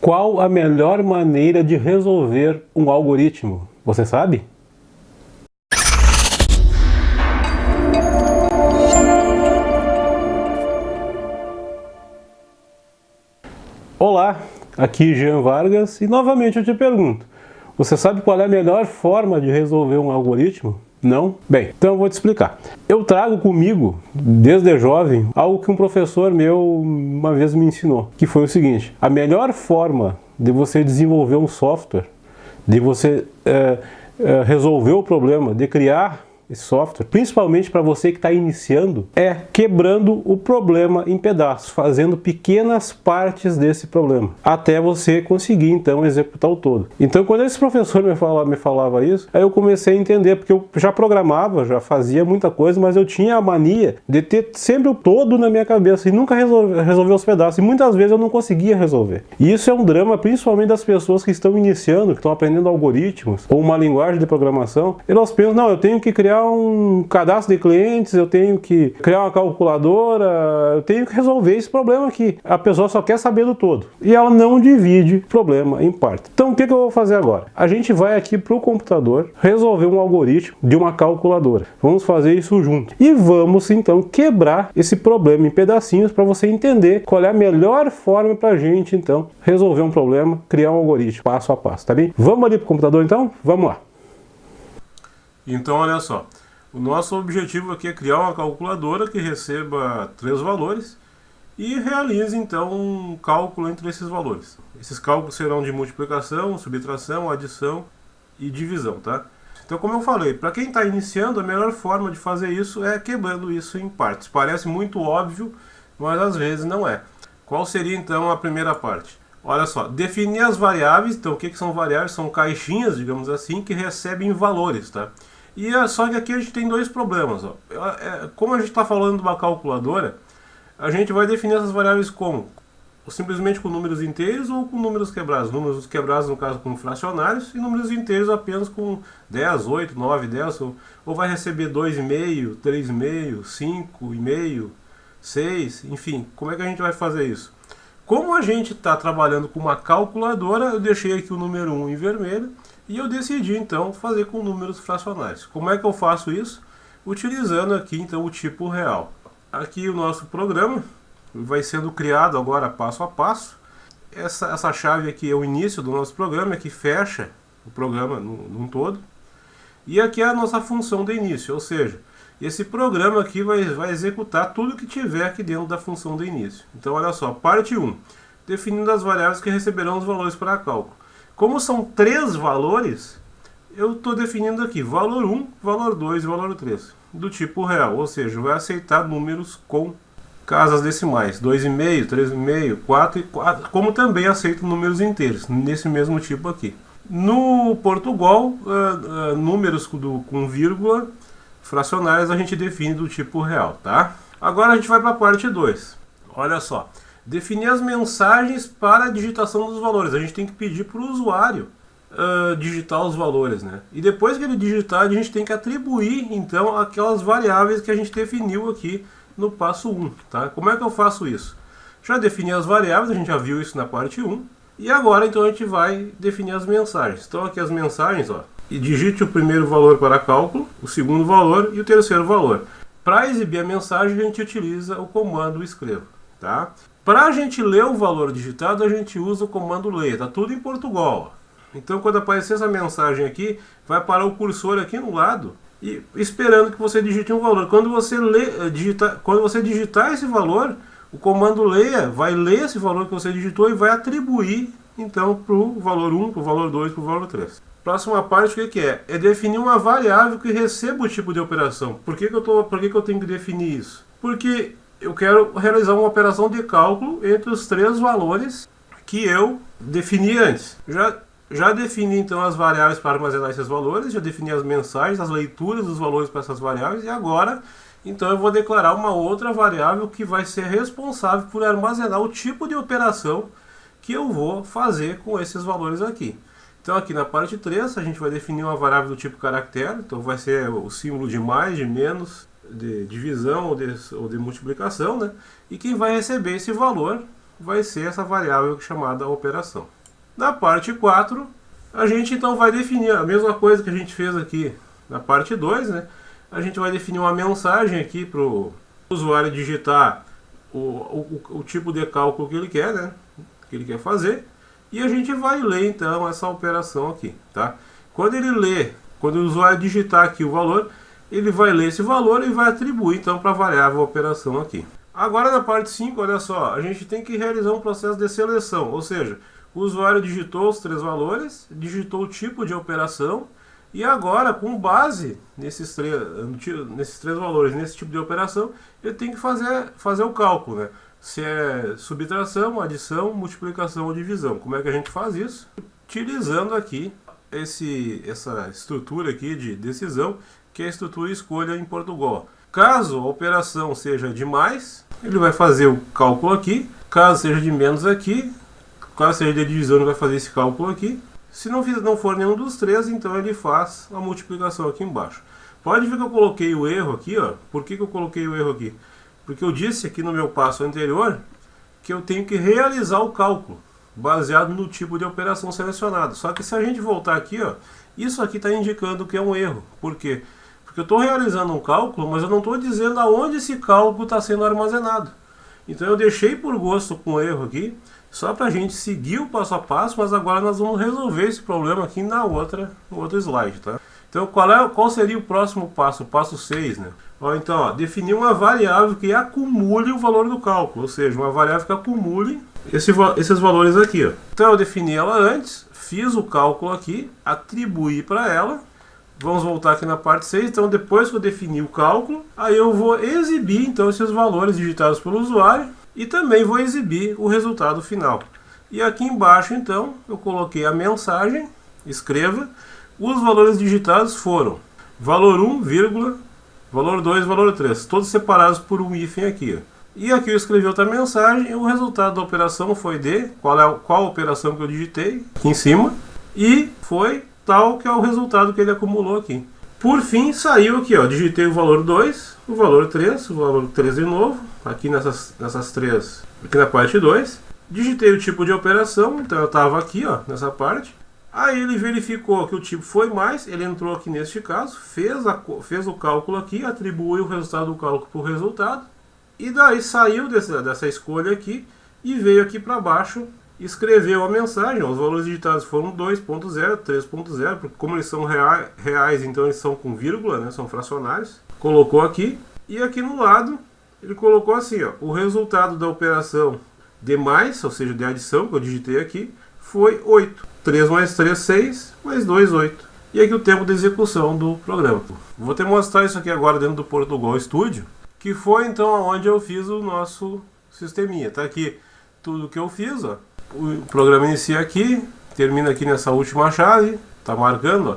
Qual a melhor maneira de resolver um algoritmo? Você sabe? Olá, aqui Jean Vargas e novamente eu te pergunto, você sabe qual é a melhor forma de resolver um algoritmo? Não? Bem, então eu vou te explicar. Eu trago comigo, desde jovem, algo que um professor meu uma vez me ensinou, que foi o seguinte: a melhor forma de você desenvolver um software, de você resolver o problema, de criar esse software, principalmente para você que está iniciando, é quebrando o problema em pedaços, fazendo pequenas partes desse problema, até você conseguir então executar o todo. Então quando esse professor me falava isso, aí eu comecei a entender, porque eu já programava, já fazia muita coisa, mas eu tinha a mania de ter sempre o todo na minha cabeça e nunca resolver os pedaços, e muitas vezes eu não conseguia resolver. E isso é um drama principalmente das pessoas que estão iniciando, que estão aprendendo algoritmos ou uma linguagem de programação. Elas pensam, não, eu tenho que criar um cadastro de clientes, eu tenho que criar uma calculadora, eu tenho que resolver esse problema aqui. A pessoa só quer saber do todo e ela não divide o problema em partes. Então o que eu vou fazer agora? A gente vai aqui para o computador resolver um algoritmo de uma calculadora. Vamos fazer isso junto e vamos então quebrar esse problema em pedacinhos para você entender qual é a melhor forma para a gente então resolver um problema, criar um algoritmo passo a passo, tá bem? Vamos ali para o computador então? Vamos lá. Então olha só, o nosso objetivo aqui é criar uma calculadora que receba 3 valores e realize então um cálculo entre esses valores. Esses cálculos serão de multiplicação, subtração, adição e divisão, tá? Então, como eu falei, para quem está iniciando, a melhor forma de fazer isso é quebrando isso em partes. Parece muito óbvio, mas às vezes não é. Qual seria então a primeira parte? Olha só, definir as variáveis. Então o que são variáveis? São caixinhas, digamos assim, que recebem valores, tá? E é só que aqui a gente tem dois problemas, ó. Como a gente está falando de uma calculadora, a gente vai definir essas variáveis como? Simplesmente com números inteiros ou com números quebrados? Números quebrados, no caso, com fracionários, e números inteiros apenas com 10, 8, 9, 10, ou vai receber 2,5, 3,5, 5,5, 6, enfim, como é que a gente vai fazer isso? Como a gente está trabalhando com uma calculadora, eu deixei aqui o número 1 em vermelho, e eu decidi então fazer com números fracionários. Como é que eu faço isso? Utilizando aqui então o tipo real. Aqui o nosso programa vai sendo criado agora passo a passo. Essa chave aqui é o início do nosso programa, que fecha o programa num todo. E aqui é a nossa função de início, ou seja, esse programa aqui vai executar tudo que tiver aqui dentro da função de início. Então olha só, parte 1, definindo as variáveis que receberão os valores para cálculo. Como são 3 valores, eu estou definindo aqui valor 1, valor 2 e valor 3, do tipo real, ou seja, vai aceitar números com casas decimais, 2,5, 3,5, 4 e 4, como também aceita números inteiros, nesse mesmo tipo aqui. No Portugal, números com vírgula, fracionários, a gente define do tipo real, tá? Agora a gente vai para a parte 2, olha só. Definir as mensagens para a digitação dos valores. A gente tem que pedir para o usuário digitar os valores, né? E depois que ele digitar, a gente tem que atribuir, então, aquelas variáveis que a gente definiu aqui no passo 1, tá? Como é que eu faço isso? Já defini as variáveis, a gente já viu isso na parte 1. E agora, então, a gente vai definir as mensagens. Então, aqui as mensagens, ó. E digite o primeiro valor para cálculo, o segundo valor e o terceiro valor. Para exibir a mensagem, a gente utiliza o comando escreva, tá? Para a gente ler o valor digitado, a gente usa o comando leia. Está tudo em Portugal. Então, quando aparecer essa mensagem aqui, vai parar o cursor aqui no lado e esperando que você digite um valor. Quando você digitar esse valor, o comando leia vai ler esse valor que você digitou e vai atribuir então para o valor 1, para o valor 2, para o valor 3. Próxima parte, o que é? É definir uma variável que receba o tipo de operação. Por que eu tenho que definir isso? Porque eu quero realizar uma operação de cálculo entre os 3 valores que eu defini antes. Já defini então as variáveis para armazenar esses valores, já defini as mensagens, as leituras dos valores para essas variáveis, e agora então eu vou declarar uma outra variável que vai ser responsável por armazenar o tipo de operação que eu vou fazer com esses valores aqui. Então aqui na parte 3 a gente vai definir uma variável do tipo caractere, então vai ser o símbolo de mais, de menos, de divisão ou de multiplicação, né? E quem vai receber esse valor vai ser essa variável chamada operação. Na parte 4, a gente então vai definir a mesma coisa que a gente fez aqui na parte 2, né? A gente vai definir uma mensagem aqui para o usuário digitar o tipo de cálculo que ele quer, né? Que ele quer fazer. E a gente vai ler então essa operação aqui, tá? Quando o usuário digitar aqui o valor, ele vai ler esse valor e vai atribuir então para a variável operação aqui. Agora na parte 5, olha só, a gente tem que realizar um processo de seleção, ou seja, o usuário digitou os 3 valores, digitou o tipo de operação e agora, com base nesses três valores, nesse tipo de operação, ele tem que fazer o cálculo, né? Se é subtração, adição, multiplicação ou divisão. Como é que a gente faz isso? Utilizando aqui essa estrutura aqui de decisão, que é a estrutura escolha em Portugal. Caso a operação seja de mais, ele vai fazer o cálculo aqui. Caso seja de menos aqui, caso seja de divisão, ele vai fazer esse cálculo aqui. Se não for nenhum dos 3, então ele faz a multiplicação aqui embaixo. Pode ver que eu coloquei o erro aqui, ó. Por que eu coloquei o erro aqui? Porque eu disse aqui no meu passo anterior que eu tenho que realizar o cálculo baseado no tipo de operação selecionado. Só que se a gente voltar aqui, ó, isso aqui está indicando que é um erro. Por quê? Porque eu estou realizando um cálculo, mas eu não estou dizendo aonde esse cálculo está sendo armazenado. Então eu deixei por gosto com o erro aqui, só para a gente seguir o passo a passo, mas agora nós vamos resolver esse problema aqui no outro slide, tá? Então qual seria o próximo passo? O passo 6, né? Então, definir uma variável que acumule o valor do cálculo, ou seja, uma variável que acumule esses valores aqui, ó. Então eu defini ela antes, fiz o cálculo aqui, atribuí para ela. Vamos voltar aqui na parte 6, então depois que eu defini o cálculo, aí eu vou exibir então esses valores digitados pelo usuário e também vou exibir o resultado final. E aqui embaixo então eu coloquei a mensagem, escreva, os valores digitados foram valor 1, vírgula, valor 2, valor 3, todos separados por um hífen aqui, ó. E aqui eu escrevi outra mensagem, e o resultado da operação foi de, qual operação que eu digitei, aqui em cima, e foi tal que é o resultado que ele acumulou aqui. Por fim, saiu aqui, ó, digitei o valor 2, o valor 3, o valor 3 de novo, aqui nessas três, aqui na parte 2, digitei o tipo de operação, então eu estava aqui, ó, nessa parte. Aí ele verificou que o tipo foi mais, ele entrou aqui neste caso, fez o cálculo aqui, atribuiu o resultado do cálculo para o resultado, e daí saiu dessa escolha aqui e veio aqui para baixo, escreveu a mensagem. Os valores digitados foram 2.0, 3.0, porque como eles são reais, então eles são com vírgula, né, são fracionários. Colocou aqui, e aqui no lado ele colocou assim, ó, o resultado da operação de mais, ou seja, de adição, que eu digitei aqui, foi 8. 3 mais 3, 6, mais 2, 8. E aqui o tempo de execução do programa. Vou te mostrar isso aqui agora dentro do Portugal Studio, que foi então onde eu fiz o nosso sisteminha. Tá aqui tudo que eu fiz, ó. O programa inicia aqui, termina aqui nessa última chave, tá marcando, ó,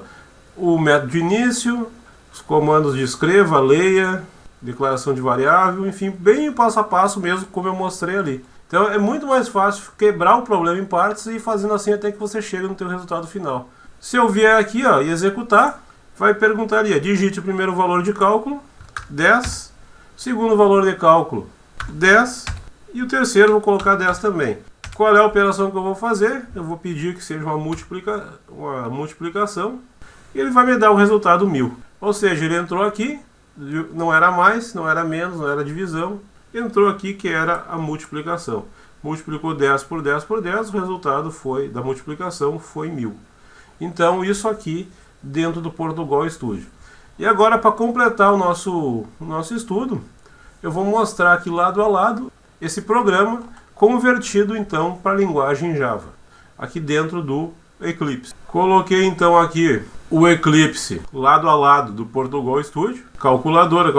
o método de início, os comandos de escreva, leia, declaração de variável, enfim, bem passo a passo mesmo, como eu mostrei ali. Então é muito mais fácil quebrar o problema em partes e ir fazendo assim até que você chegue no teu resultado final. Se eu vier aqui, ó, e executar, vai perguntar ali, digite o primeiro valor de cálculo, 10, segundo valor de cálculo, 10, e o terceiro eu vou colocar 10 também. Qual é a operação que eu vou fazer? Eu vou pedir que seja uma multiplicação, e ele vai me dar o resultado 1000. Ou seja, ele entrou aqui, não era mais, não era menos, não era divisão, entrou aqui que era a multiplicação. Multiplicou 10 por 10 por 10, o resultado da multiplicação foi 1000. Então isso aqui dentro do Portugal Studio. E agora, para completar o nosso estudo, eu vou mostrar aqui lado a lado esse programa convertido então para a linguagem Java, aqui dentro do Eclipse. Coloquei então aqui o Eclipse lado a lado do Portugal Studio, calculadora,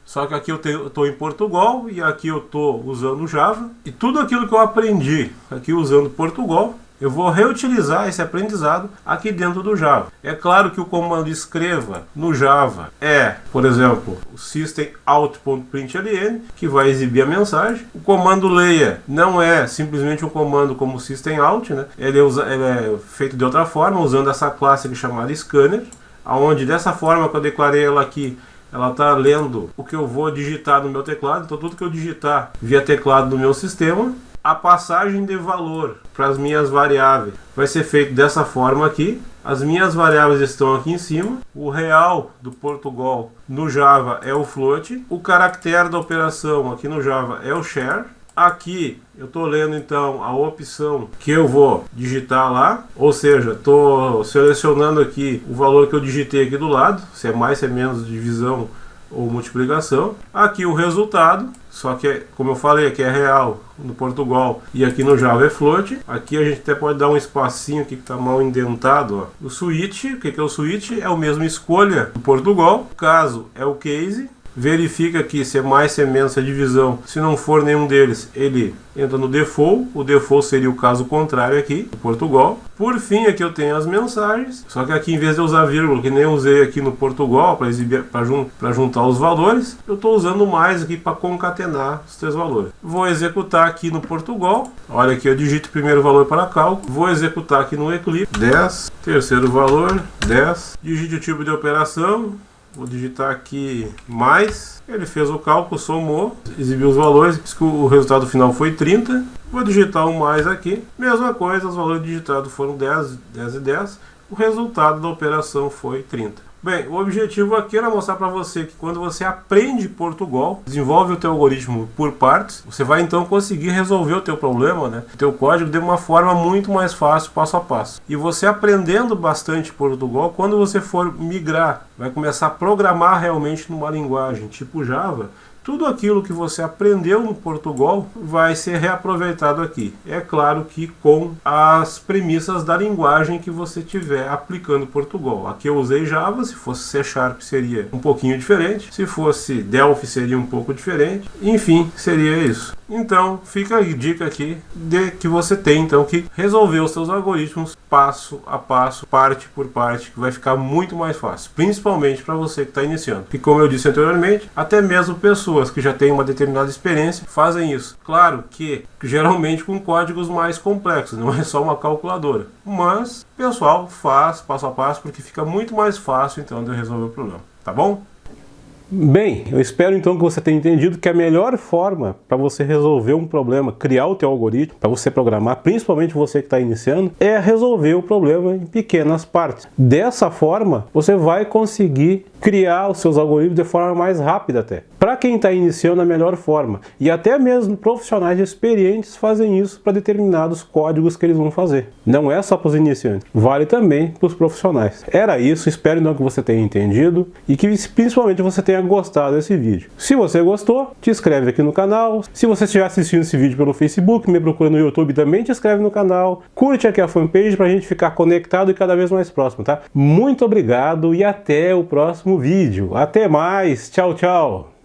só que aqui eu estou em Portugal e aqui eu estou usando Java, e tudo aquilo que eu aprendi aqui usando Portugal, eu vou reutilizar esse aprendizado aqui dentro do Java. É claro que o comando escreva no Java é, por exemplo, o systemout.println, que vai exibir a mensagem. O comando leia não é simplesmente um comando como systemout, né? Ele é feito de outra forma, usando essa classe aqui chamada scanner, onde dessa forma que eu declarei ela aqui, ela está lendo o que eu vou digitar no meu teclado. Então tudo que eu digitar via teclado do meu sistema, a passagem de valor para as minhas variáveis vai ser feito dessa forma aqui. As minhas variáveis estão aqui em cima. O real do Portugal no Java é o float. O caractere da operação aqui no Java é o share. Aqui eu estou lendo então a opção que eu vou digitar lá, ou seja, estou selecionando aqui o valor que eu digitei aqui do lado, se é mais, se é menos, divisão ou multiplicação. Aqui o resultado, só que como eu falei, aqui é real no Portugal e aqui no Java é float. Aqui a gente até pode dar um espacinho aqui que está mal indentado, ó. O switch, o que é o switch? É o mesmo escolha do Portugal, o caso é o case. Verifica aqui se é mais, se é menos, se é divisão. Se não for nenhum deles, ele entra no default. O default seria o caso contrário aqui, Portugal. Por fim, aqui eu tenho as mensagens. Só que aqui, em vez de eu usar vírgula, que nem eu usei aqui no Portugal para juntar os valores, eu estou usando mais aqui para concatenar os três valores. Vou executar aqui no Portugal. Olha aqui, eu digito o primeiro valor para cálculo. Vou executar aqui no Eclipse. 10. Terceiro valor, 10. Digite o tipo de operação. Vou digitar aqui mais, ele fez o cálculo, somou, exibiu os valores, diz que o resultado final foi 30. Vou digitar um mais aqui, mesma coisa, os valores digitados foram 10, 10 e 10. O resultado da operação foi 30. Bem, o objetivo aqui era mostrar para você que quando você aprende Portugal, desenvolve o teu algoritmo por partes, você vai então conseguir resolver o teu problema, né, o teu código de uma forma muito mais fácil, passo a passo. E você aprendendo bastante Portugal, quando você for migrar, vai começar a programar realmente numa linguagem tipo Java, tudo aquilo que você aprendeu no Portugal vai ser reaproveitado aqui. É claro que com as premissas da linguagem que você estiver aplicando Portugal. Aqui eu usei Java, se fosse C# seria um pouquinho diferente, se fosse Delphi seria um pouco diferente, enfim, seria isso. Então, fica a dica aqui de que você tem então que resolver os seus algoritmos passo a passo, parte por parte, que vai ficar muito mais fácil, principalmente para você que está iniciando. E como eu disse anteriormente, até mesmo pessoas que já têm uma determinada experiência fazem isso. Claro que geralmente com códigos mais complexos, não é só uma calculadora, mas o pessoal faz passo a passo porque fica muito mais fácil então de resolver o problema, tá bom? Bem, eu espero então que você tenha entendido que a melhor forma para você resolver um problema, criar o teu algoritmo, para você programar, principalmente você que está iniciando, é resolver o problema em pequenas partes. Dessa forma, você vai conseguir criar os seus algoritmos de forma mais rápida até. Para quem está iniciando, a melhor forma. E até mesmo profissionais experientes fazem isso para determinados códigos que eles vão fazer. Não é só para os iniciantes, vale também para os profissionais. Era isso, espero então que você tenha entendido e que principalmente você tenha gostado desse vídeo. Se você gostou, te inscreve aqui no canal. Se você estiver assistindo esse vídeo pelo Facebook, me procura no YouTube, também te inscreve no canal. Curte aqui a fanpage para a gente ficar conectado e cada vez mais próximo, tá? Muito obrigado e até o próximo vídeo. Até mais, tchau, tchau!